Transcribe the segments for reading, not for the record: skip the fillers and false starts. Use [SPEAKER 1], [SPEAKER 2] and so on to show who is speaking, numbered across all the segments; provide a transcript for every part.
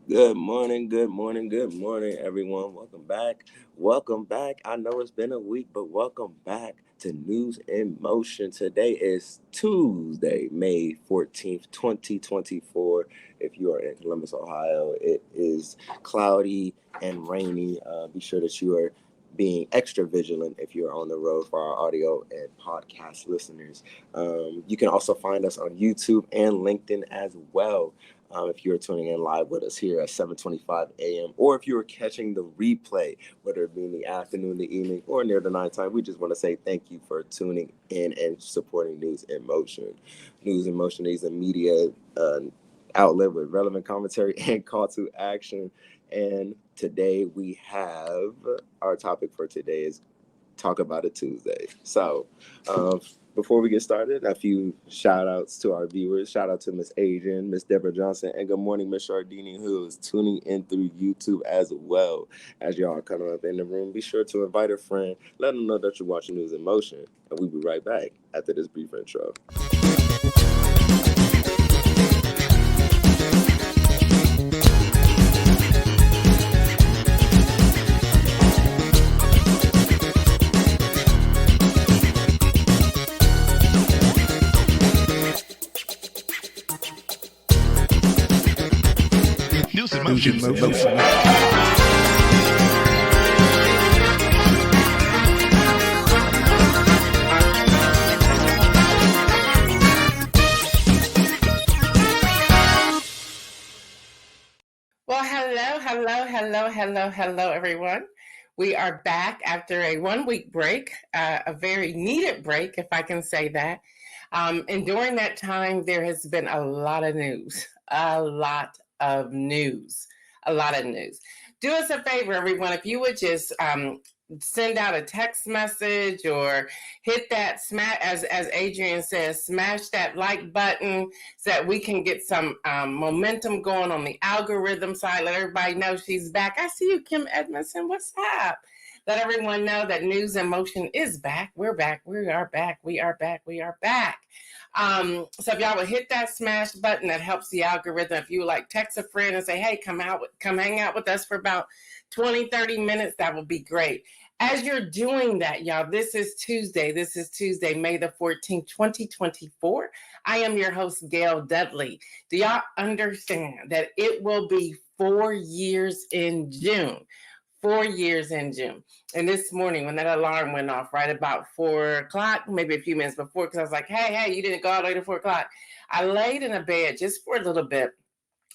[SPEAKER 1] Good morning, good morning, good morning, everyone. Welcome back. Welcome back. I know it's been a week, but welcome back to News in Motion. Today is Tuesday, May 14th, 2024. If you are in Columbus, Ohio, it is cloudy and rainy. Be sure that you are being extra vigilant if you're on the road for our audio and podcast listeners. You can also find us on YouTube and LinkedIn as well. If you're tuning in live with us here at 7:25 a.m. or if you're catching the replay, whether it be in the afternoon, the evening, or near the nighttime, we just want to say thank you for tuning in and supporting News in Motion. News in Motion is a media outlet with relevant commentary and call to action. And today we have our topic for today is Talk About It Tuesday. So before we get started, a few shout outs to our viewers. Shout out to Miss Adrian, Miss Deborah Johnson, and good morning, Miss Shardini, who is tuning in through YouTube as well. As y'all are coming up in the room, be sure to invite a friend. Let them know that you're watching News in Motion. And we'll be right back after this brief intro.
[SPEAKER 2] News in Motion.
[SPEAKER 3] Well, hello, everyone. We are back after a 1-week break, a very needed break, if I can say that. And during that time, there has been a lot of news. Do us a favor, everyone, if you would just send out a text message or hit that smash, as Adrian says, smash that like button so that we can get some momentum going on the algorithm side. Let everybody know she's back. I see you, Kim Edmondson. What's up? Let everyone know that News in Motion is back. We're back. We are back. So if y'all would hit that smash button, that helps the algorithm. If you would like text a friend and say, hey, come hang out with us for about 20-30 minutes, that would be great. As you're doing that, y'all, this is Tuesday, May the 14th, 2024. I am your host, Gail Dudley. Do y'all understand that it will be 4 years in June? 4 years in June. And this morning, when that alarm went off right about 4 o'clock, maybe a few minutes before, because I was like, hey, you didn't go all the way to 4 o'clock. I laid in a bed just for a little bit.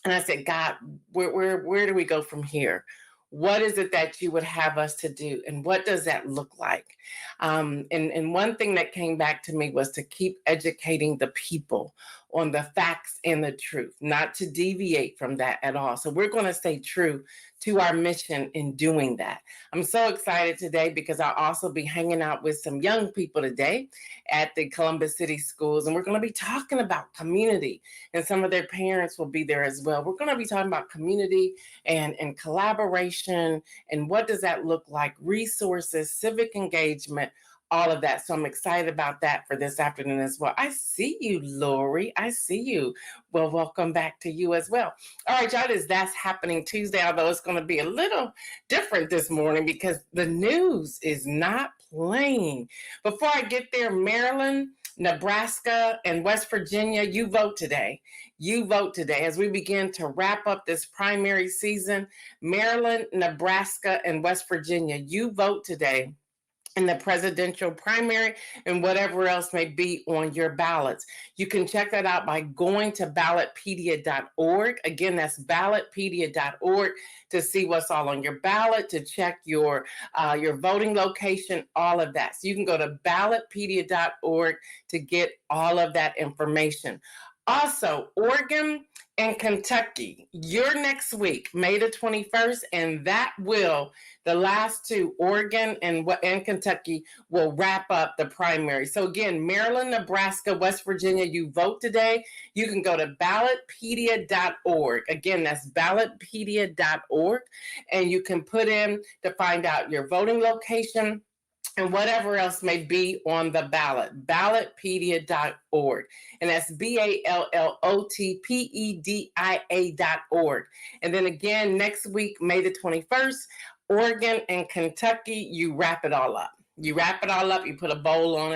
[SPEAKER 3] And I said, God, where do we go from here? What is it that you would have us to do? And what does that look like? And one thing that came back to me was to keep educating the people on the facts and the truth, not to deviate from that at all. So we're going to stay true to our mission in doing that. I'm so excited today because I'll also be hanging out with some young people today at the Columbus City Schools. And we're going to be talking about community, and some of their parents will be there as well. We're going to be talking about community and collaboration and what does that look like, resources, civic engagement, all of that. So I'm excited about that for this afternoon as well. I see you, Lori. I see you. Well, welcome back to you as well. All right, y'all, that's happening Tuesday, although it's going to be a little different this morning because the news is not playing. Before I get there, Maryland, Nebraska, and West Virginia, you vote today. As we begin to wrap up this primary season. Maryland, Nebraska, and West Virginia, you vote today in the presidential primary and whatever else may be on your ballots. You can check that out by going to ballotpedia.org. Again, that's ballotpedia.org to see what's all on your ballot, to check your voting location, all of that. So you can go to ballotpedia.org to get all of that information. Also, Oregon and Kentucky, you're next week, May the 21st, and the last two, Oregon and Kentucky, will wrap up the primary. So again, Maryland, Nebraska, West Virginia, you vote today. You can go to ballotpedia.org. Again, that's ballotpedia.org, and you can put in to find out your voting location, and whatever else may be on the ballot, ballotpedia.org. And that's ballotpedia.org. And then again, next week, May the 21st, Oregon and Kentucky, you wrap it all up. You wrap it all up, you put a bow on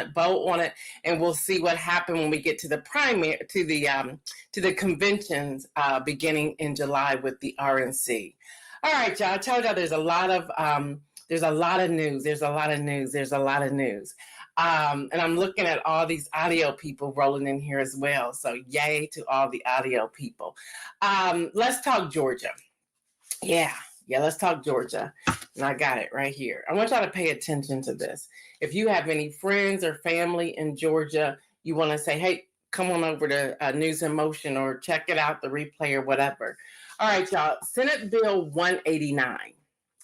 [SPEAKER 3] it, and we'll see what happened when we get to the primary, to the conventions beginning in July with the RNC. All right, y'all. I told y'all there's a lot of news. And I'm looking at all these audio people rolling in here as well. So yay to all the audio people. Let's talk Georgia. Yeah, let's talk Georgia. And I got it right here. I want y'all to pay attention to this. If you have any friends or family in Georgia, you want to say, hey, come on over to News in Motion or check it out, the replay or whatever. All right, y'all. Senate Bill 189.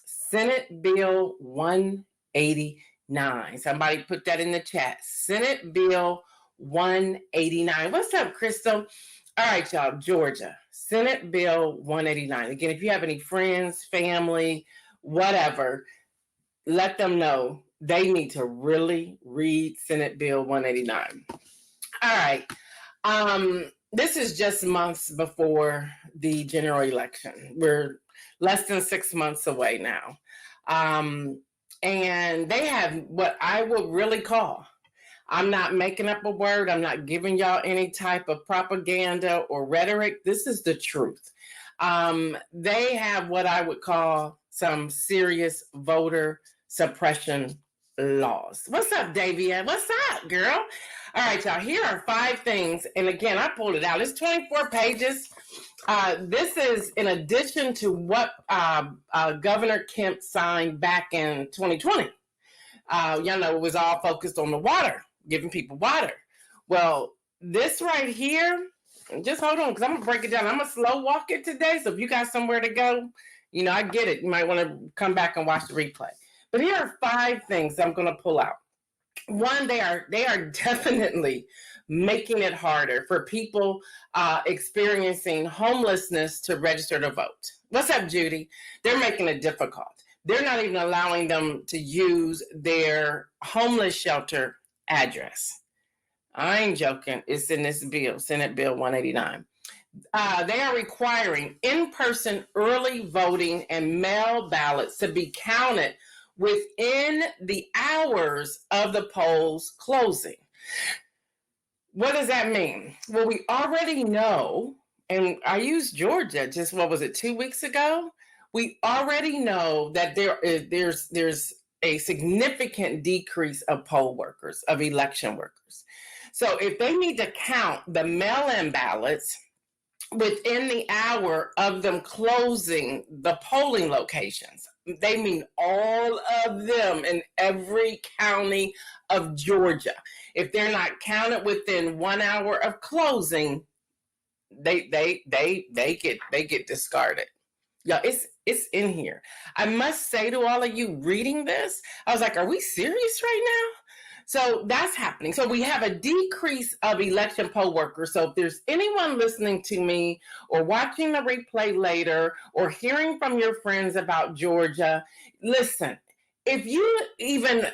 [SPEAKER 3] Senate Bill 189. Somebody put that in the chat. Senate Bill 189. What's up, Crystal? All right, y'all. Georgia. Senate Bill 189. Again, if you have any friends, family, whatever, let them know they need to really read Senate Bill 189. All right. This is just months before the general election. We're less than 6 months away now. And they have what I would really call, I'm not making up a word, I'm not giving y'all any type of propaganda or rhetoric. This is the truth. They have what I would call some serious voter suppression laws. What's up, Davia? What's up, girl? All right, y'all, here are 5 things. And again, I pulled it out. It's 24 pages. This is in addition to what Governor Kemp signed back in 2020. Y'all know it was all focused on the water, giving people water. Well, this right here, just hold on, because I'm going to break it down. I'm going to slow walk it today. So if you got somewhere to go, I get it. You might want to come back and watch the replay. But here are 5 things I'm going to pull out. One, they are definitely making it harder for people experiencing homelessness to register to vote. What's up, Judy? They're making it difficult. They're not even allowing them to use their homeless shelter address. I ain't joking. It's in this bill, Senate Bill 189. They are requiring in-person early voting and mail ballots to be counted within the hours of the polls closing. What does that mean? Well, we already know, and I used Georgia just, 2 weeks ago? We already know that there's a significant decrease of poll workers, of election workers. So if they need to count the mail-in ballots within the hour of them closing the polling locations, they mean all of them in every county of Georgia. If they're not counted within 1 hour of closing, they get discarded. Yeah, it's in here. I must say to all of you reading this, I was like, are we serious right now? So that's happening. So we have a decrease of election poll workers. So if there's anyone listening to me or watching the replay later or hearing from your friends about Georgia, listen, if you even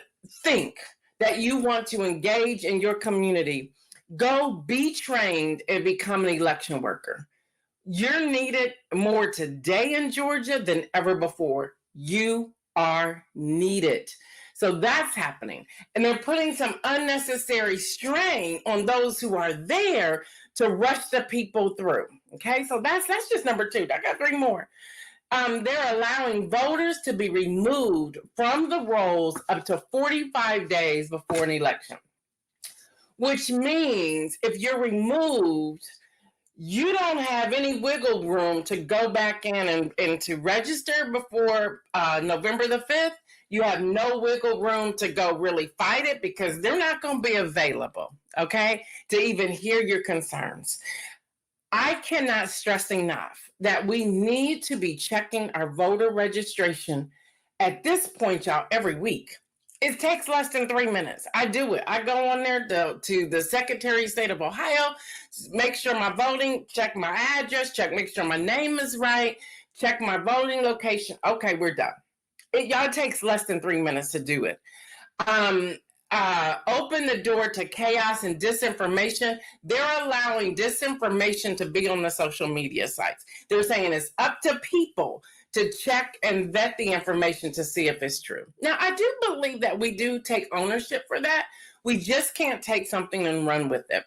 [SPEAKER 3] think that you want to engage in your community, go be trained and become an election worker. You're needed more today in Georgia than ever before. You are needed. So that's happening. And they're putting some unnecessary strain on those who are there to rush the people through. Okay, so that's just number 2. I got 3 more. They're allowing voters to be removed from the rolls up to 45 days before an election, which means if you're removed, you don't have any wiggle room to go back in and to register before November the 5th. You have no wiggle room to go really fight it because they're not going to be available, okay, to even hear your concerns. I cannot stress enough that we need to be checking our voter registration at this point, y'all, every week. It takes less than 3 minutes. I do it. I go on there to the Secretary of State of Ohio, make sure my voting, check my address, make sure my name is right, check my voting location. Okay, we're done. Y'all takes less than 3 minutes to do it. open the door to chaos and disinformation. They're allowing disinformation to be on the social media sites. They're saying it's up to people to check and vet the information to see if it's true. Now, I do believe that we do take ownership for that. We just can't take something and run with it.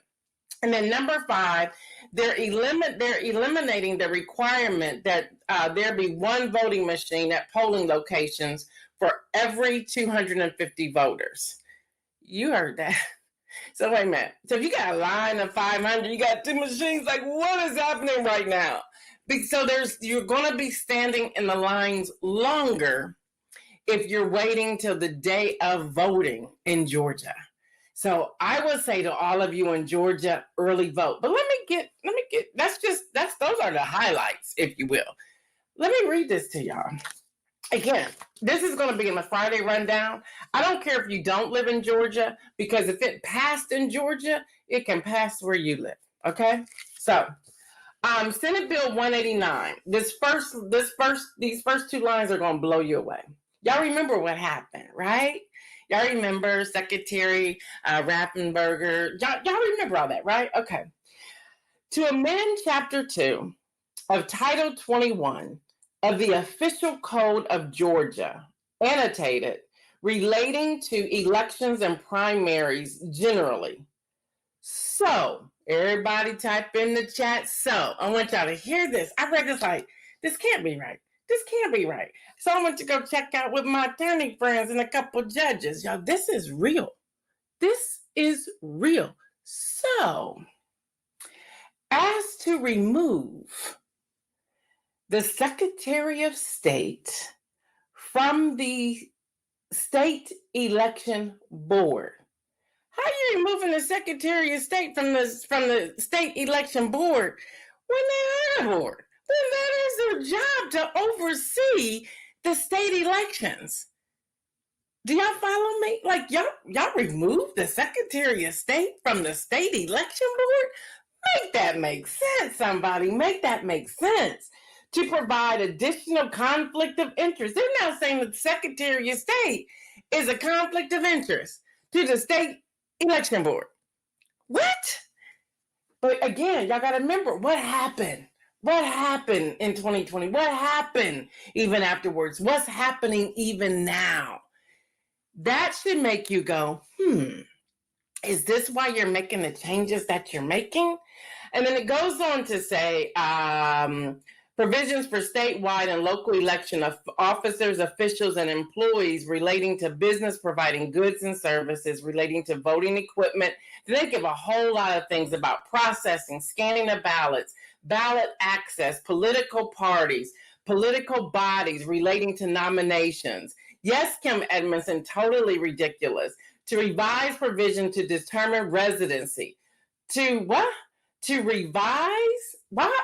[SPEAKER 3] And then number 5, they're eliminating the requirement that there be one voting machine at polling locations for every 250 voters. You heard that. So wait a minute. So if you got a line of 500, you got 2 machines, like what is happening right now? So you're going to be standing in the lines longer if you're waiting till the day of voting in Georgia. So I would say to all of you in Georgia, early vote. But let me get, those are the highlights, if you will. Let me read this to y'all. Again, this is going to be in the Friday rundown. I don't care if you don't live in Georgia, because if it passed in Georgia, it can pass where you live. Okay? So, Senate Bill 189. These first 2 lines are going to blow you away. Y'all remember what happened, right? Y'all remember Secretary Raffensperger. Y'all remember all that, right? Okay. To amend Chapter 2 of Title 21 of the Official Code of Georgia, annotated, relating to elections and primaries generally. So, everybody type in the chat. So, I want y'all to hear this. I read this like, this can't be right. This can't be right. So I went to go check out with my attorney friends and a couple judges. Y'all, this is real. This is real. So, as to remove the Secretary of State from the State Election Board. How are you removing the Secretary of State from the State Election Board when they are a board? Then that is their job to oversee the state elections. Do y'all follow me? Like y'all remove the Secretary of State from the State Election Board? Make that make sense, somebody. Make that make sense. To provide additional conflict of interest. They're now saying that the Secretary of State is a conflict of interest to the State Election Board. What? But again, y'all got to remember what happened. What happened in 2020? What happened even afterwards? What's happening even now? That should make you go, is this why you're making the changes that you're making? And then it goes on to say, provisions for statewide and local election of officers, officials, and employees relating to business providing goods and services, relating to voting equipment. They give a whole lot of things about processing, scanning the ballots, ballot access, political parties, political bodies relating to nominations. Yes, Kim Edmondson, totally ridiculous. To revise provision to determine residency. To what? To revise? What?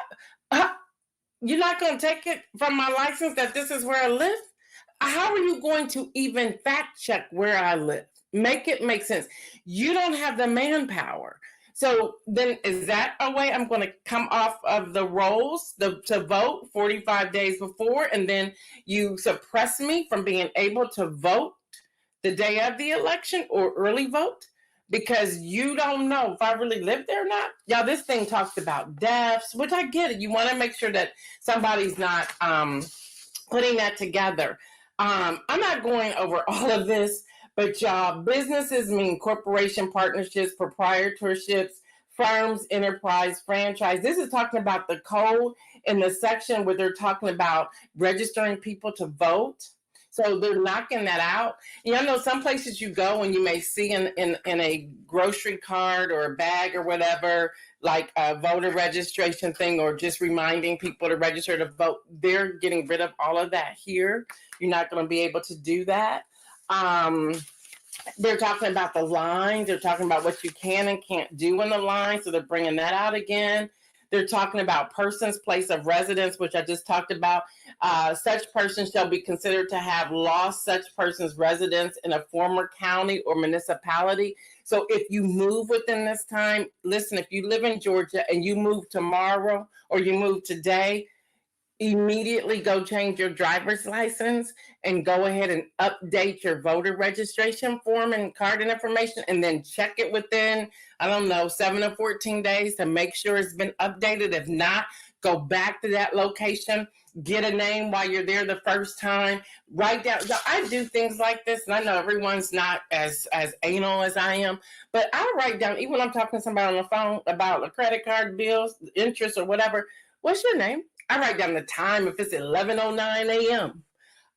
[SPEAKER 3] You're not going to take it from my license that this is where I live? How are you going to even fact check where I live? Make it make sense. You don't have the manpower. So then is that a way I'm going to come off of the rolls to vote 45 days before, and then you suppress me from being able to vote the day of the election or early vote? Because you don't know if I really live there or not. Y'all, this thing talks about deaths, which I get it. You want to make sure that somebody's not putting that together. I'm not going over all of this, but y'all, businesses mean corporation, partnerships, proprietorships, firms, enterprise, franchise. This is talking about the code in the section where they're talking about registering people to vote. So they're knocking that out. You know, some places you go and you may see in a grocery cart or a bag or whatever, like a voter registration thing, or just reminding people to register to vote. They're getting rid of all of that here. You're not going to be able to do that. They're talking about the lines. They're talking about what you can and can't do in the line. So they're bringing that out again. They're talking about person's place of residence, which I just talked about. Such person shall be considered to have lost such person's residence in a former county or municipality. So if you move within this time, listen, if you live in Georgia and you move tomorrow or you move today, immediately go change your driver's license and go ahead and update your voter registration form and card and information, and then check it within, I don't know, 7 or 14 days to make sure it's been updated. If not, go back to that location, get a name while you're there the first time, write down. I do things like this, and I know everyone's not as anal as I am, but I write down, even when I'm talking to somebody on the phone about a credit card bills, interest or whatever, what's your name? I write down the time, if it's 11:09 a.m.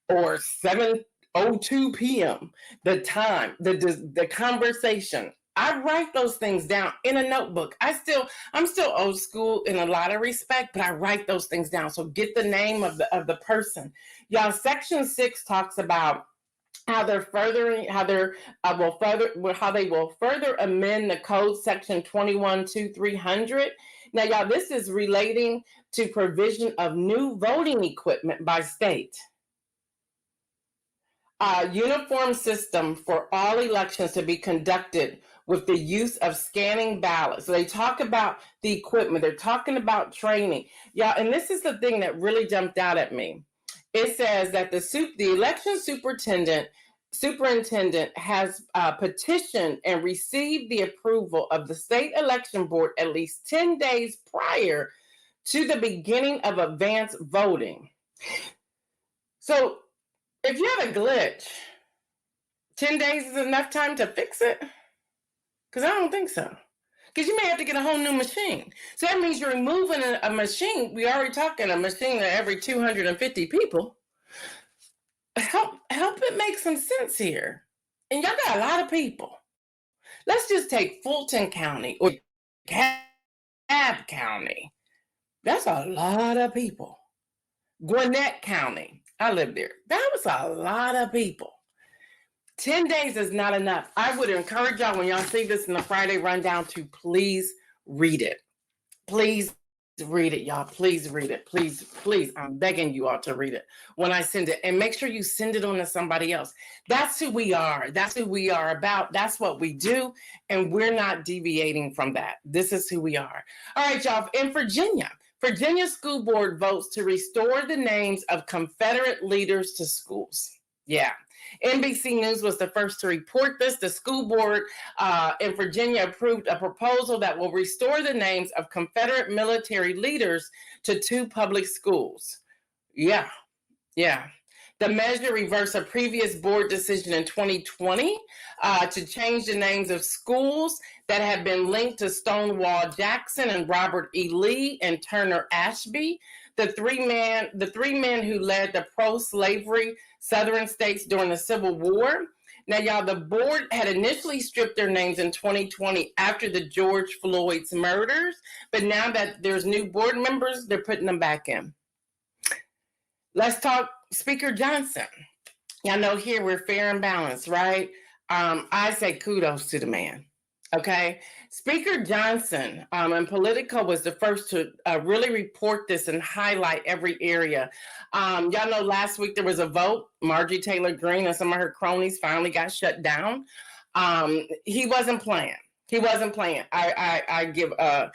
[SPEAKER 3] or 7:02 p.m., the time, the conversation. I write those things down in a notebook. I'm still old school in a lot of respect, but I write those things down. So get the name of the person. Y'all, Section 6 talks about how they will further amend the code, Section 21-2300. Now, y'all, this is relating to provision of new voting equipment by state. Uniform system for all elections to be conducted with the use of scanning ballots. So they talk about the equipment. They're talking about training. Y'all, and this is the thing that really jumped out at me. It says that the election superintendent has petitioned and received the approval of the state election board at least 10 days prior to the beginning of advance voting. So if you have a glitch, 10 days is enough time to fix it? Because I don't think so. Because you may have to get a whole new machine. So that means you're removing a machine. We already talking a machine that every 250 people. Help it make some sense here. And y'all got a lot of people. Let's just take Fulton County or Cobb County. That's a lot of people. Gwinnett County. I lived there. That was a lot of people. 10 days is not enough. I would encourage y'all, when y'all see this in the Friday rundown, to please read it. Please read it, y'all. Please read it. Please. I'm begging you all to read it when I send it. And make sure you send it on to somebody else. That's who we are. That's who we are about. That's what we do. And we're not deviating from that. This is who we are. All right, y'all. In Virginia school board votes to restore the names of Confederate leaders to schools. Yeah. NBC News was the first to report this. The school board in Virginia approved a proposal that will restore the names of Confederate military leaders to 2 public schools. Yeah. The measure reversed a previous board decision in 2020 to change the names of schools that had been linked to Stonewall Jackson and Robert E. Lee and Turner Ashby, the three men who led the pro-slavery Southern states during the Civil War. Now, y'all, the board had initially stripped their names in 2020 after the George Floyd's murders, but now that there's new board members, they're putting them back in. Let's talk Speaker Johnson. Y'all know here we're fair and balanced, right? I say kudos to the man. Okay, Speaker Johnson and Politico was the first to really report this and highlight every area. Y'all know last week there was a vote. Marjorie Taylor Greene and some of her cronies finally got shut down. He wasn't playing. I give a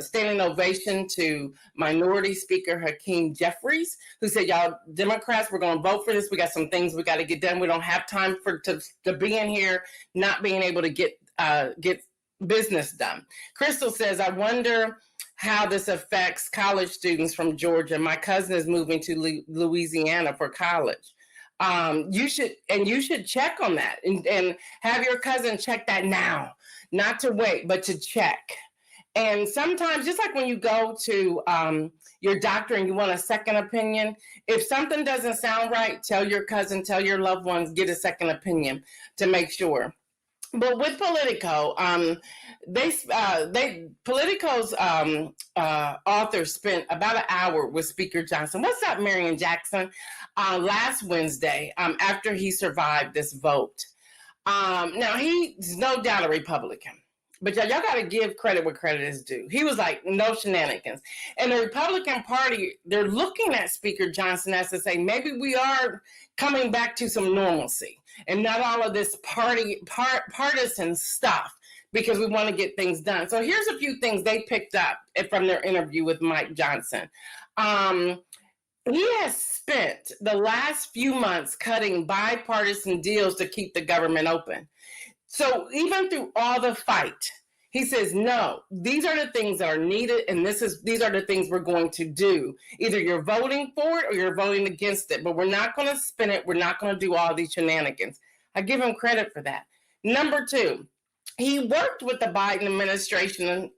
[SPEAKER 3] standing ovation to Minority Speaker Hakeem Jeffries, who said, y'all Democrats, we're going to vote for this. We got some things we got to get done. We don't have time to be in here not being able to get business done. Crystal says, I wonder how this affects college students from Georgia. My cousin is moving to Louisiana for college. You should check on that and have your cousin check that now, not to wait, but to check. And sometimes, just like when you go to your doctor and you want a second opinion, if something doesn't sound right, tell your cousin, tell your loved ones, get a second opinion to make sure. But with Politico, Politico's author spent about an hour with Speaker Johnson. What's up, Marion Jackson? Last Wednesday, after he survived this vote. Now, he's no doubt a Republican. But y'all got to give credit where credit is due. He was like, no shenanigans. And the Republican Party, they're looking at Speaker Johnson as to say, maybe we are coming back to some normalcy and not all of this partisan stuff, because we want to get things done. So here's a few things they picked up from their interview with Mike Johnson. He has spent the last few months cutting bipartisan deals to keep the government open. So even through all the fight, he says, no, these are the things that are needed, and these are the things we're going to do. Either you're voting for it or you're voting against it, but we're not going to spin it. We're not going to do all these shenanigans. I give him credit for that. Number two, he worked with the Biden administration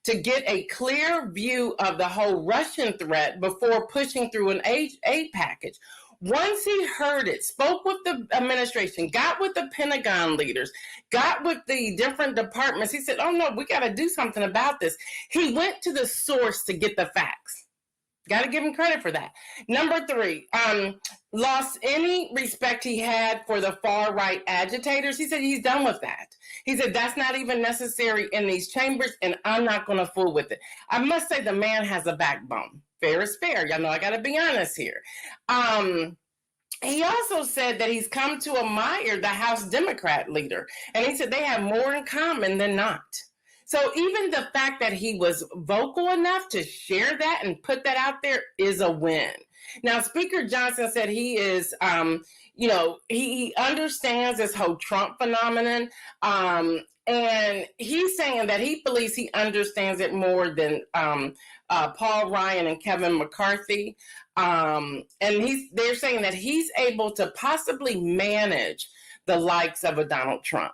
[SPEAKER 3] to get a clear view of the whole Russian threat before pushing through an aid package. Once he heard it, spoke with the administration, got with the Pentagon leaders, got with the different departments, he said, oh no, we got to do something about this. He went to the source to get the facts. Got to give him credit for that. Number three, lost any respect he had for the far right agitators. He said he's done with that. He said that's not even necessary in these chambers, and I'm not going to fool with it. I must say the man has a backbone. Fair is fair. Y'all know I got to be honest here. He also said that he's come to admire the House Democrat leader, and he said they have more in common than not. So even the fact that he was vocal enough to share that and put that out there is a win. Now, Speaker Johnson said he is, he understands this whole Trump phenomenon. And he's saying that he believes he understands it more than Paul Ryan and Kevin McCarthy. And they're saying that he's able to possibly manage the likes of a Donald Trump.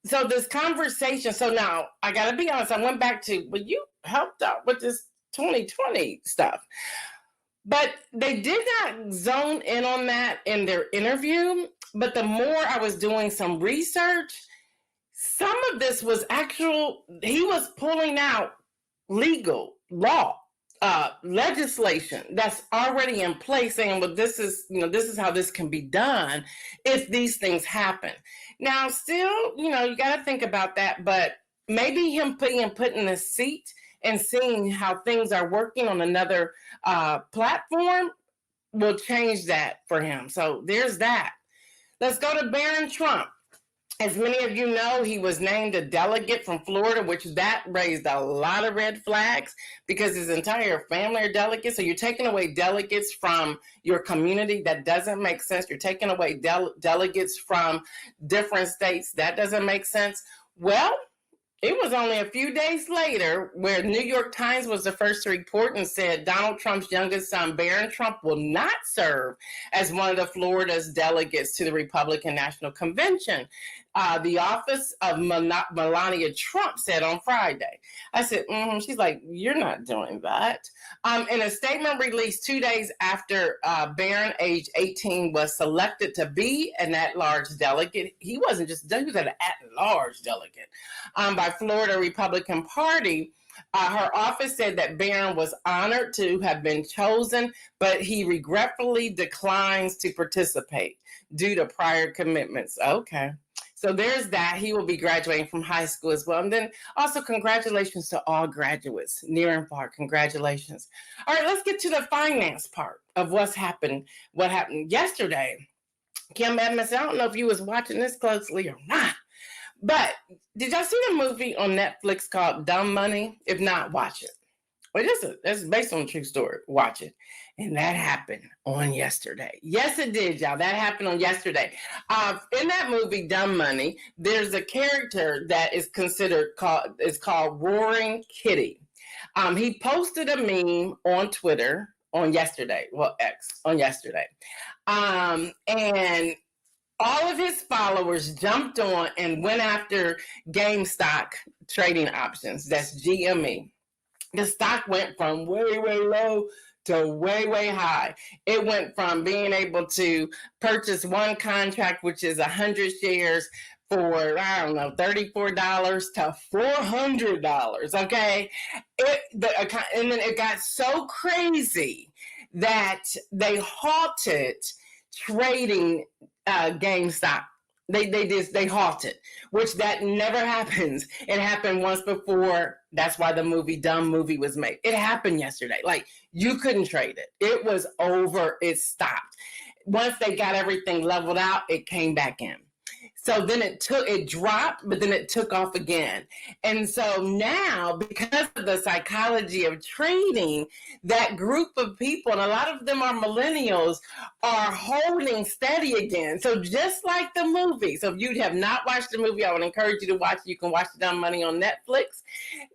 [SPEAKER 3] So this conversation, so now I got to be honest, I went back to, well, you helped out with this 2020 stuff. But they did not zone in on that in their interview. But the more I was doing some research, some of this was he was pulling out legal law, legislation that's already in place, saying, well, this is how this can be done if these things happen. Now, still, you got to think about that, but maybe him put in a seat and seeing how things are working on another platform will change that for him. So there's that. Let's go to Barron Trump. As many of you know, he was named a delegate from Florida, which that raised a lot of red flags because his entire family are delegates. So you're taking away delegates from your community. That doesn't make sense. You're taking away delegates from different states. That doesn't make sense. Well, it was only a few days later where New York Times was the first to report and said Donald Trump's youngest son, Barron Trump, will not serve as one of the Florida's delegates to the Republican National Convention. The office of Melania Trump said on Friday. I said, She's like, you're not doing that. In a statement released 2 days after Barron, age 18, was selected to be an at-large delegate, he wasn't just, he was an at-large delegate by Florida Republican Party. Her office said that Barron was honored to have been chosen, but he regretfully declines to participate due to prior commitments. Okay. So there's that. He will be graduating from high school as well. And then also congratulations to all graduates, near and far. Congratulations. All right, let's get to the finance part of what happened yesterday. Kim Edmonds, I don't know if you was watching this closely or not, but did y'all see the movie on Netflix called Dumb Money? If not, watch it. Well, it's based on a true story. Watch it. And that happened on yesterday. Yes, it did, y'all. That happened on yesterday. In that movie, Dumb Money, there's a character that is called Roaring Kitty. He posted a meme on Twitter on yesterday. Well, X on yesterday. And all of his followers jumped on and went after GameStop trading options. That's GME. The stock went from way, way low to way, way high. It went from being able to purchase one contract, which is 100 shares for, I don't know, $34 to $400, okay? And then it got so crazy that they halted trading GameStop. They halted, which that never happens. It happened once before. That's why the movie Dumb Movie was made. It happened yesterday. Like, you couldn't trade it. It was over. It stopped. Once they got everything leveled out, it came back in. So then it dropped, but then it took off again. And so now, because of the psychology of trading, that group of people, and a lot of them are millennials, are holding steady again. So just like the movie, so if you have not watched the movie, I would encourage you to watch it. You can watch it on Money on Netflix.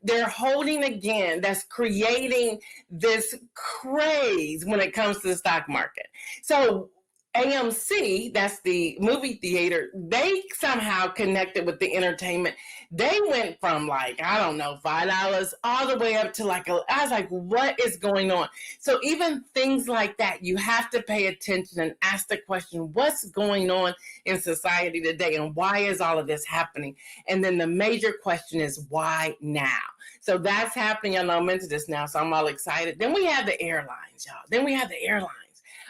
[SPEAKER 3] They're holding again. That's creating this craze when it comes to the stock market. So AMC, that's the movie theater, they somehow connected with the entertainment. They went from like, I don't know, $5 all the way up to I was like, what is going on? So even things like that, you have to pay attention and ask the question, what's going on in society today and why is all of this happening? And then the major question is, why now? So that's happening. I know I'm into this now, so I'm all excited. Then we have the airlines, y'all.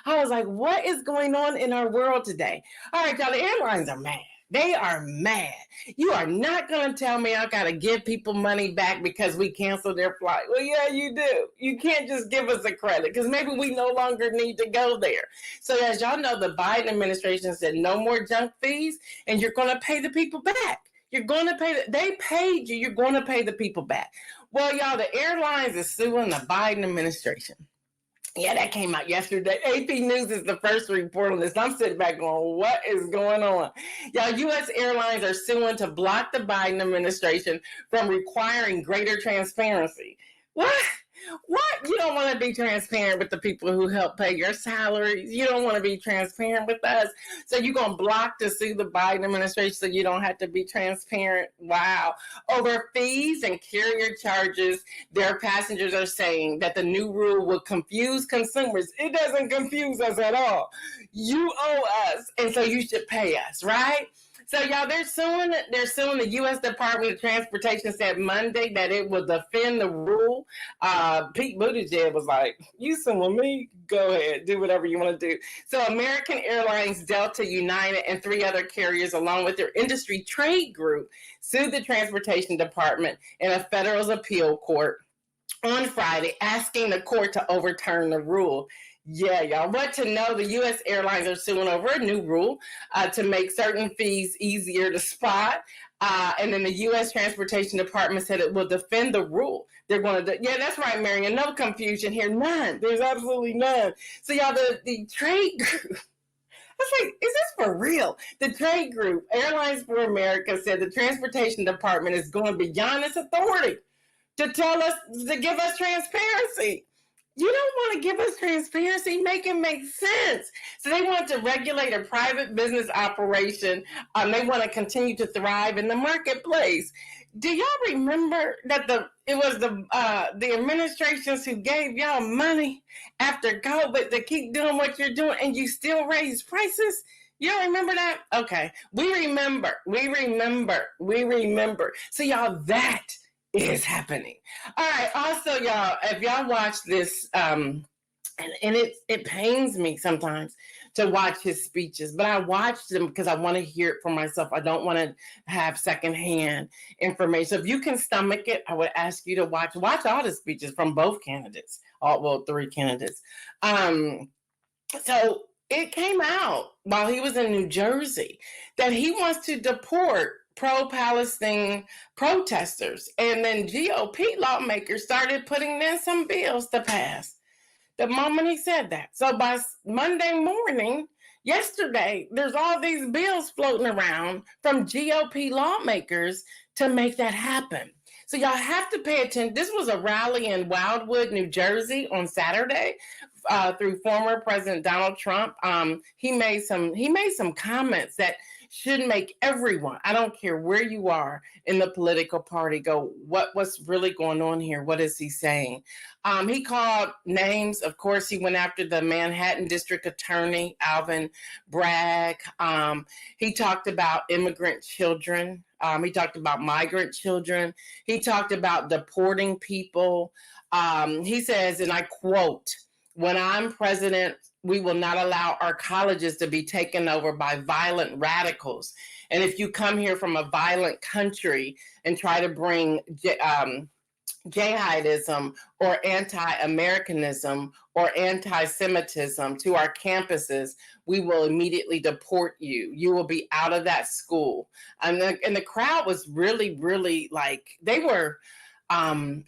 [SPEAKER 3] I was like, what is going on in our world today? All right, y'all, the airlines are mad. They are mad. You are not going to tell me I got to give people money back because we canceled their flight. Well, yeah, you do. You can't just give us a credit because maybe we no longer need to go there. So as y'all know, the Biden administration said no more junk fees, and you're going to pay the people back. You're going to pay, they paid you, you're going to pay the people back. Well, y'all, the airlines is suing the Biden administration. Yeah, that came out yesterday. AP News is the first to report on this. I'm sitting back going, what is going on? Y'all, U.S. airlines are suing to block the Biden administration from requiring greater transparency. What? You don't want to be transparent with the people who help pay your salaries. You don't want to be transparent with us. So you're going to block to sue the Biden administration so you don't have to be transparent. Wow. Over fees and carrier charges, their passengers are saying that the new rule will confuse consumers. It doesn't confuse us at all. You owe us, and so you should pay us, right? So y'all, they're suing the U.S. Department of Transportation said Monday that it will defend the rule. Pete Buttigieg was like, you suing me? Go ahead, do whatever you want to do. So American Airlines, Delta, United, and 3 other carriers, along with their industry trade group, sued the Transportation Department in a federal appeal court on Friday, asking the court to overturn the rule. Yeah, y'all. What to know, the U.S. airlines are suing over a new rule to make certain fees easier to spot. And then the U.S. Transportation Department said it will defend the rule. They're going to, yeah, that's right, Marion. No confusion here. None. There's absolutely none. So, y'all, the trade group, I was like, is this for real? The trade group, Airlines for America, said the Transportation Department is going beyond its authority to give us transparency. You don't want to give us transparency, make it make sense. So they want to regulate a private business operation. They want to continue to thrive in the marketplace. Do y'all remember that it was the administrations who gave y'all money after COVID to keep doing what you're doing, and you still raise prices? You don't remember that? Okay, we remember. So y'all, that is happening. All right. Also, y'all, if y'all watch this, and it pains me sometimes to watch his speeches, but I watch them because I want to hear it for myself. I don't want to have secondhand information. So if you can stomach it, I would ask you to watch all the speeches from both candidates. 3 candidates. So it came out while he was in New Jersey that he wants to deport pro-Palestine protesters. And then GOP lawmakers started putting in some bills to pass the moment he said that. So by Monday morning, yesterday, there's all these bills floating around from GOP lawmakers to make that happen. So y'all have to pay attention. This was a rally in Wildwood, New Jersey on Saturday through former President Donald Trump. He made some comments that should make everyone, I don't care where you are in the political party, go, what's really going on here? What is he saying? He called names. Of course, he went after the Manhattan District Attorney, Alvin Bragg. He talked about immigrant children. He talked about migrant children. He talked about deporting people. He says, and I quote, "When I'm president, we will not allow our colleges to be taken over by violent radicals. And if you come here from a violent country and try to bring jihadism or anti-Americanism or anti-Semitism to our campuses, we will immediately deport you. You will be out of that school. And the crowd was really, really like, they were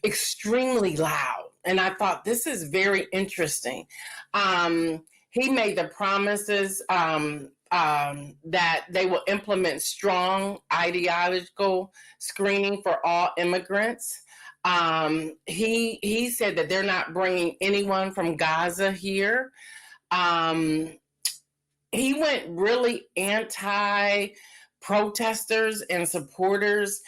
[SPEAKER 3] extremely loud. And I thought, this is very interesting. He made the promises that they will implement strong ideological screening for all immigrants. He said that they're not bringing anyone from Gaza here. He went really anti protesters and supporters.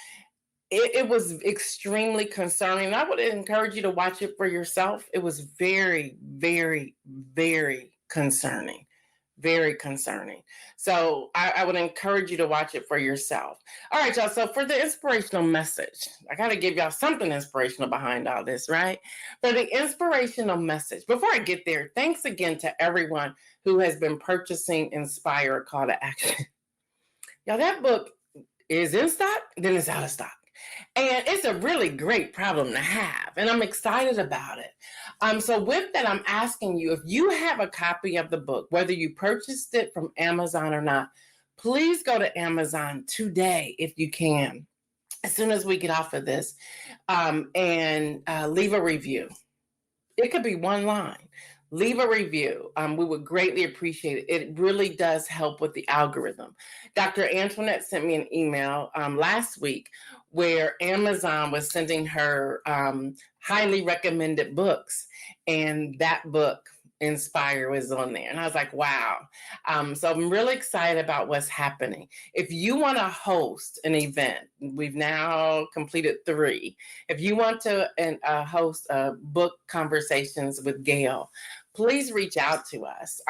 [SPEAKER 3] It was extremely concerning. I would encourage you to watch it for yourself. It was very, very, very concerning. Very concerning. So I would encourage you to watch it for yourself. All right, y'all. So for the inspirational message, I got to give y'all something inspirational behind all this, right? For the inspirational message, before I get there, thanks again to everyone who has been purchasing Inspire Call to Action. Y'all, that book is in stock, then it's out of stock. And it's a really great problem to have. And I'm excited about it. So with that, I'm asking you, if you have a copy of the book, whether you purchased it from Amazon or not, please go to Amazon today if you can, as soon as we get off of this, and leave a review. It could be one line. Leave a review. We would greatly appreciate it. It really does help with the algorithm. Dr. Antoinette sent me an email last week where Amazon was sending her highly recommended books, and that book, Inspire, was on there. And I was like, wow. So I'm really excited about what's happening. If you want to host an event, we've now completed 3. If you want to host book conversations with Gail, please reach out to us.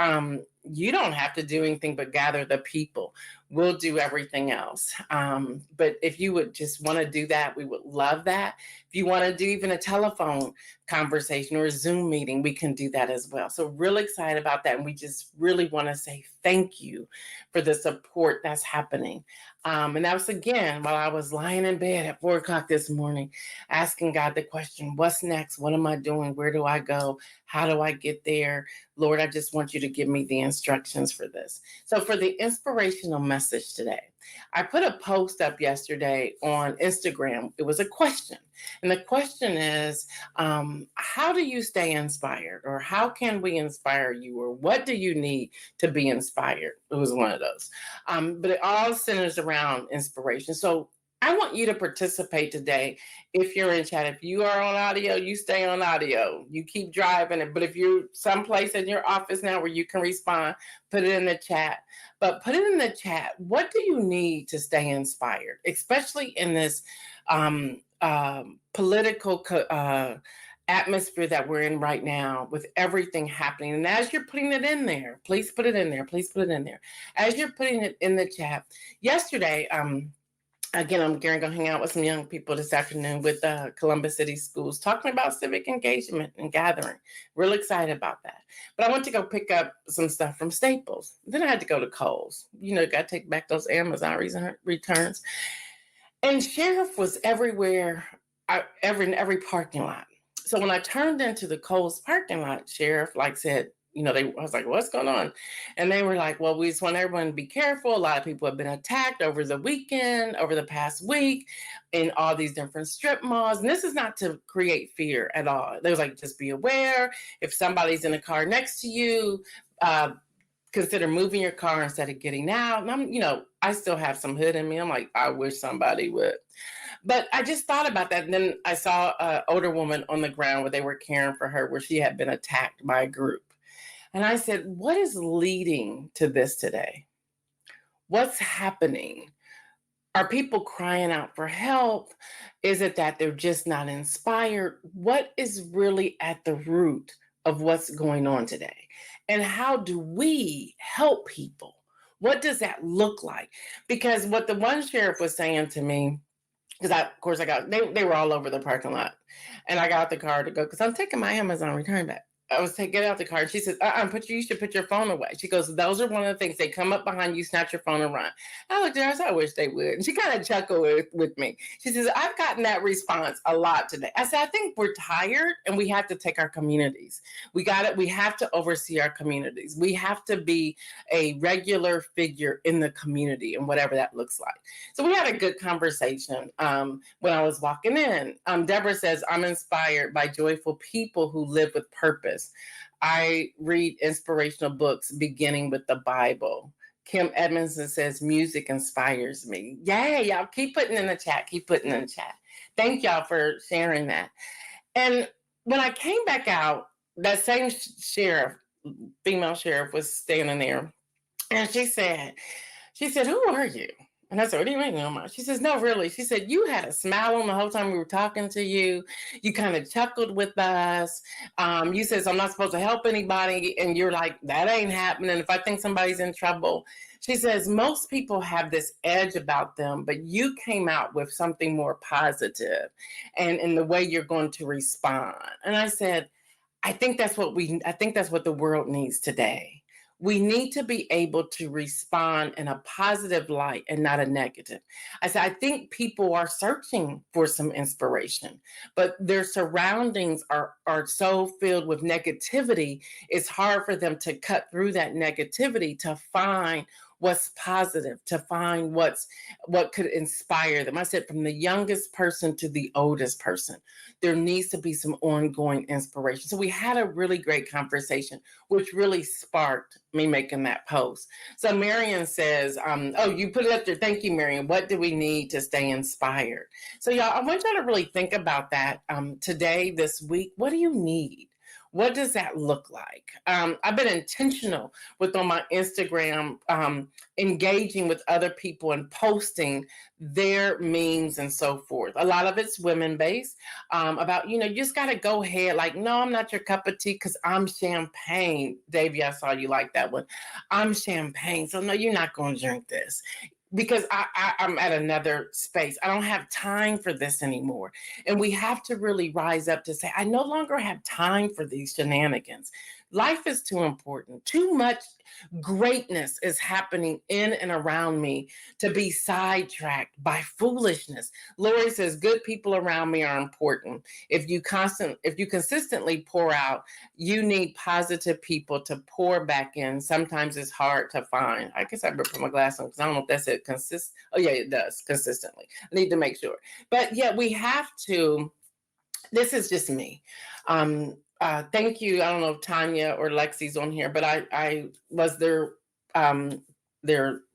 [SPEAKER 3] You don't have to do anything but gather the people. We'll do everything else. But if you would just want to do that, we would love that. If you want to do even a telephone conversation or a Zoom meeting, we can do that as well. So really excited about that. And we just really want to say thank you for the support that's happening. And that was, again, while I was lying in bed at 4 o'clock this morning, asking God the question, what's next? What am I doing? Where do I go? How do I get there? Lord, I just want you to give me the instructions for this. So for the inspirational message today, I put a post up yesterday on Instagram. It was a question. And the question is, how do you stay inspired? Or how can we inspire you? Or what do you need to be inspired? It was one of those. But it all centers around inspiration. So I want you to participate today. If you're in chat, if you are on audio, you stay on audio. You keep driving it. But if you're someplace in your office now where you can respond, put it in the chat. But put it in the chat. What do you need to stay inspired, especially in this political atmosphere that we're in right now with everything happening? And as you're putting it in there, please put it in there. Please put it in there. As you're putting it in the chat, yesterday, again, I'm going to hang out with some young people this afternoon with Columbus City Schools, talking about civic engagement and gathering. Real excited about that. But I went to go pick up some stuff from Staples. Then I had to go to Kohl's. You know, got to take back those Amazon returns. And Sheriff was everywhere, every parking lot. So when I turned into the Kohl's parking lot, Sheriff said, I was like, what's going on? And they were like, well, we just want everyone to be careful. A lot of people have been attacked over the weekend, over the past week, in all these different strip malls. And this is not to create fear at all. They was like, just be aware. If somebody's in a car next to you, consider moving your car instead of getting out. And I'm, I still have some hood in me. I'm like, I wish somebody would. But I just thought about that. And then I saw an older woman on the ground where they were caring for her, where she had been attacked by a group. And I said, what is leading to this today? What's happening? Are people crying out for help? Is it that they're just not inspired? What is really at the root of what's going on today? And how do we help people? What does that look like? Because what the one sheriff was saying to me, because they were all over the parking lot. And I got out the car to go, because I'm taking my Amazon return back. I was taking out the card. She says, you should put your phone away. She goes, those are one of the things. They come up behind you, snatch your phone and run. I looked at her, I said, I wish they would. And she kind of chuckled with me. She says, I've gotten that response a lot today. I said, I think we're tired and we have to take our communities. We have to oversee our communities. We have to be a regular figure in the community and whatever that looks like. So we had a good conversation when I was walking in. Deborah says, I'm inspired by joyful people who live with purpose. I read inspirational books beginning with the Bible. Kim Edmondson says, music inspires me. Yay, y'all keep putting in the chat. Thank y'all for sharing that. And when I came back out, that same female sheriff was standing there. And she said, who are you? And I said, what do you mean, Mama? She says, no, really. She said, you had a smile on the whole time we were talking to you. You kind of chuckled with us. You said, I'm not supposed to help anybody. And you're like, that ain't happening. If I think somebody's in trouble. She says, most people have this edge about them, but you came out with something more positive and in the way you're going to respond. And I said, I think that's what the world needs today. We need to be able to respond in a positive light and not a negative. I said, I think people are searching for some inspiration, but their surroundings are so filled with negativity, it's hard for them to cut through that negativity to find what's positive, to find what could inspire them. I said, from the youngest person to the oldest person, there needs to be some ongoing inspiration. So we had a really great conversation, which really sparked me making that post. So Marion says, you put it up there. Thank you, Marion. What do we need to stay inspired? So y'all, I want y'all to really think about that today, this week. What do you need? What does that look like? I've been intentional on my Instagram, engaging with other people and posting their memes and so forth. A lot of it's women-based, about, you just got to go ahead. Like, no, I'm not your cup of tea because I'm champagne. Davey, I saw you like that one. I'm champagne. So no, you're not going to drink this. Because I'm at another space. I don't have time for this anymore. And we have to really rise up to say, I no longer have time for these shenanigans. Life is too important. Too much greatness is happening in and around me to be sidetracked by foolishness. Lori says, good people around me are important. If you consistently pour out, you need positive people to pour back in. Sometimes it's hard to find. I guess I better put my glass on because I don't know if that's it. Oh yeah, it does consistently. I need to make sure. But yeah, we have to. This is just me. Thank you. I don't know if Tanya or Lexi's on here, but I was their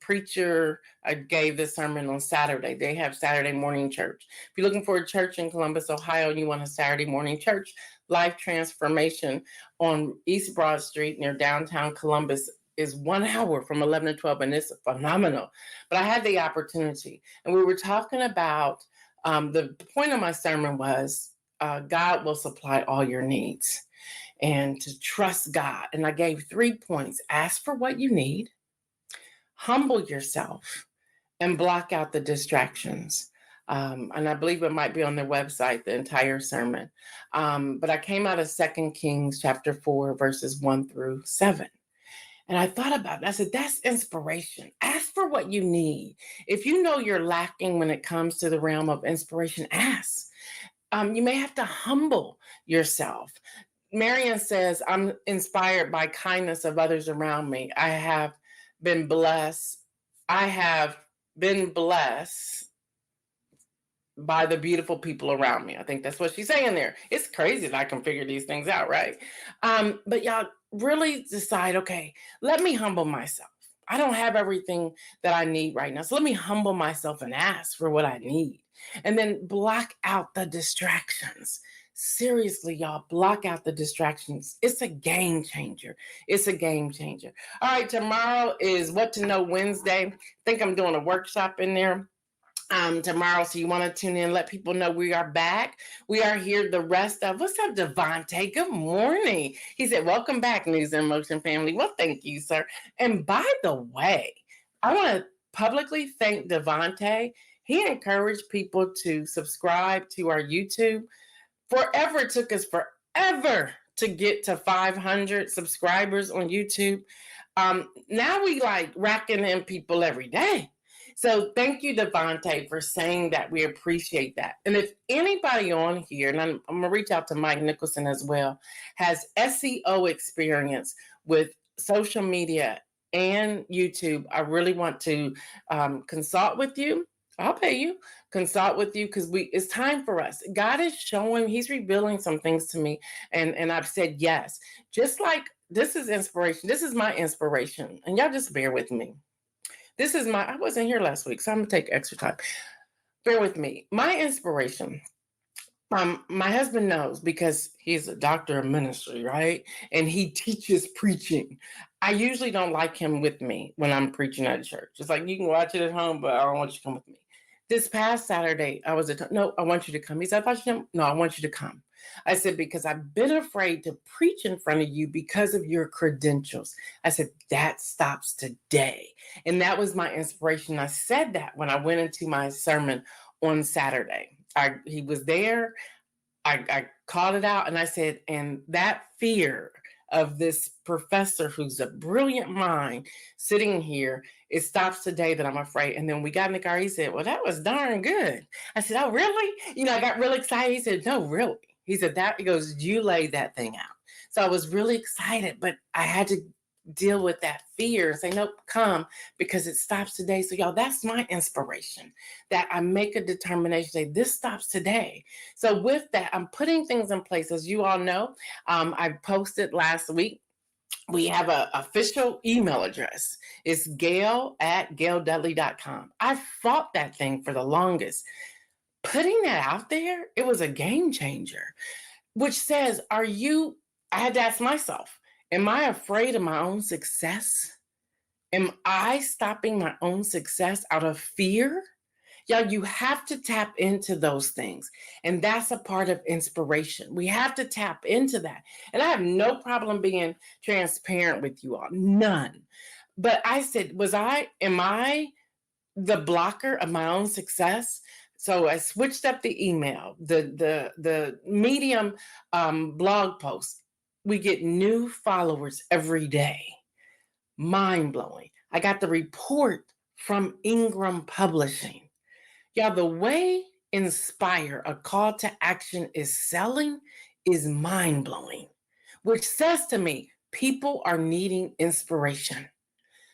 [SPEAKER 3] preacher. I gave this sermon on Saturday. They have Saturday morning church. If you're looking for a church in Columbus, Ohio, and you want a Saturday morning church, Life Transformation on East Broad Street near downtown Columbus is 1 hour from 11 to 12, and it's phenomenal. But I had the opportunity, and we were talking about, the point of my sermon was, God will supply all your needs and to trust God. And I gave 3 points. Ask for what you need, humble yourself, and block out the distractions. And I believe it might be on their website, the entire sermon. But I came out of 2 Kings chapter 4, verses 1 through 7. And I thought about it. I said, that's inspiration. Ask for what you need. If you know you're lacking when it comes to the realm of inspiration, ask. You may have to humble yourself. Marian says, I'm inspired by kindness of others around me. I have been blessed by the beautiful people around me. I think that's what she's saying there. It's crazy that I can figure these things out, right? But y'all really decide, okay, let me humble myself. I don't have everything that I need right now. So let me humble myself and ask for what I need. And then block out the distractions. Seriously, y'all, block out the distractions. It's a game changer. It's a game changer. All right, tomorrow is What to Know Wednesday. I think I'm doing a workshop in there tomorrow. So you want to tune in, let people know we are back. We are here the rest of, what's up, Devontae? Good morning. He said, welcome back, News in Motion family. Well, thank you, sir. And by the way, I want to publicly thank Devontae. He encouraged people to subscribe to our YouTube. It took us forever to get to 500 subscribers on YouTube. Now we like racking in people every day. So thank you, Devontae, for saying that. We appreciate that. And if anybody on here, and I'm going to reach out to Mike Nicholson as well, has SEO experience with social media and YouTube, I really want to consult with you. I'll pay you, consult with you, because it's time for us. God is showing, he's revealing some things to me. And I've said yes. Just like this is inspiration. This is my inspiration. And y'all just bear with me. I wasn't here last week, so I'm gonna take extra time. Bear with me. My inspiration. My husband knows because he's a doctor of ministry, right? And he teaches preaching. I usually don't like him with me when I'm preaching at church. It's like, you can watch it at home, but I don't want you to come with me. This past Saturday, I want you to come. He said, no, I want you to come. I said, because I've been afraid to preach in front of you because of your credentials. I said, that stops today. And that was my inspiration. I said that when I went into my sermon on Saturday. He was there. I called it out and I said, and that fear of this professor who's a brilliant mind sitting here, it stops today that I'm afraid. And then we got in the car. He said, well, that was darn good. I said, oh, really? I got really excited. He said, no, really. He said that. He goes, you laid that thing out. So I was really excited, but I had to deal with that fear and say, nope, come, because it stops today. So y'all, that's my inspiration, that I make a determination, say this stops today. So with that, I'm putting things in place. As you all know, I posted last week, we have an official email address. It's gail@gaildudley.com. I fought that thing for the longest. Putting that out there, it was a game changer, which says, I had to ask myself, am I afraid of my own success? Am I stopping my own success out of fear? Y'all, you have to tap into those things. And that's a part of inspiration. We have to tap into that. And I have no problem being transparent with you all. None. But I said, am I the blocker of my own success? So I switched up the email, the Medium blog post. We get new followers every day. Mind blowing. I got the report from Ingram Publishing. Y'all, the way Inspire, a call to action, is selling is mind blowing, which says to me, people are needing inspiration.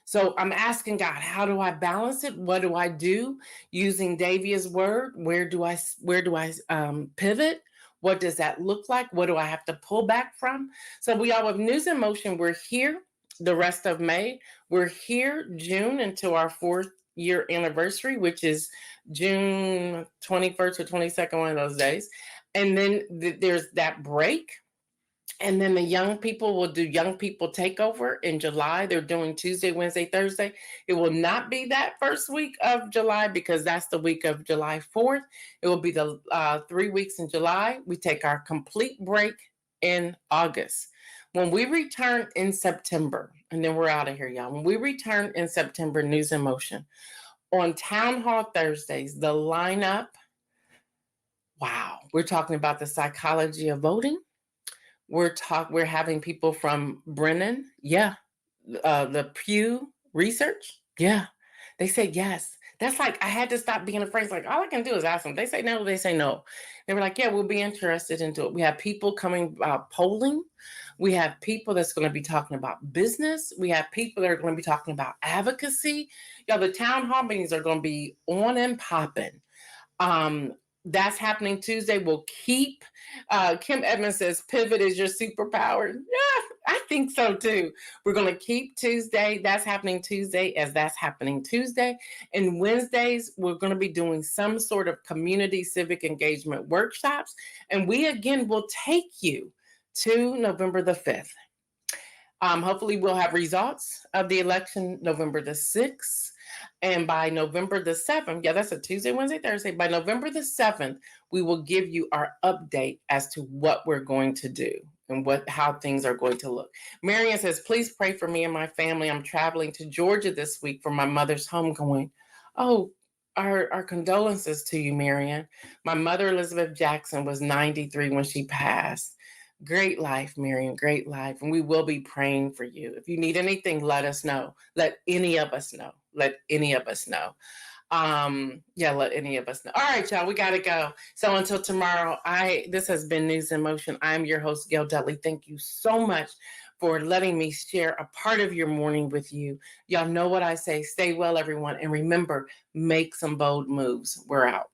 [SPEAKER 3] So I'm asking God, how do I balance it? What do I do using Davia's word? Where do I pivot? What does that look like? What do I have to pull back from? So we all have News in Motion. We're here the rest of May. We're here June until our 4th year anniversary, which is June 21st or 22nd, one of those days. And then there's that break. And then the young people will do Young People Takeover in July. They're doing Tuesday, Wednesday, Thursday. It will not be that first week of July because that's the week of July 4th. It will be the 3 weeks in July. We take our complete break in August. When we return in September, and then we're out of here, y'all. When we return in September, News in Motion, on Town Hall Thursdays, the lineup, wow, we're talking about the psychology of voting. We're having people from Brennan, the Pew Research, they said yes. That's like, I had to stop being afraid. It's like, all I can do is ask them. They say no, they say no. They were like, yeah, we'll be interested into it. We have people coming polling. We have people that's going to be talking about business. We have people that are going to be talking about advocacy. The town hall meetings are going to be on and popping. That's happening Tuesday. We'll keep, Kim Edmonds says, pivot is your superpower. Yeah, I think so too. We're going to keep Tuesday. That's happening Tuesday as that's happening Tuesday. And Wednesdays, we're going to be doing some sort of community civic engagement workshops. And we, again, will take you to November the 5th. Hopefully we'll have results of the election November the 6th. And by November the 7th, that's a Tuesday, Wednesday, Thursday. By November the 7th, we will give you our update as to what we're going to do and how things are going to look. Marianne says, please pray for me and my family. I'm traveling to Georgia this week for my mother's homegoing. Oh, our condolences to you, Marianne. My mother, Elizabeth Jackson, was 93 when she passed. Great life, Miriam. Great life. And we will be praying for you. If you need anything, let us know. Let any of us know. Let any of us know. Let any of us know. All right, y'all, we gotta go. So until tomorrow, this has been News in Motion. I'm your host, Gail Dudley. Thank you so much for letting me share a part of your morning with you. Y'all know what I say. Stay well, everyone. And remember, make some bold moves. We're out.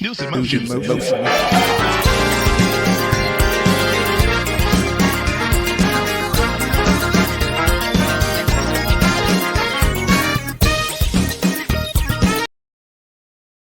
[SPEAKER 2] News in motion.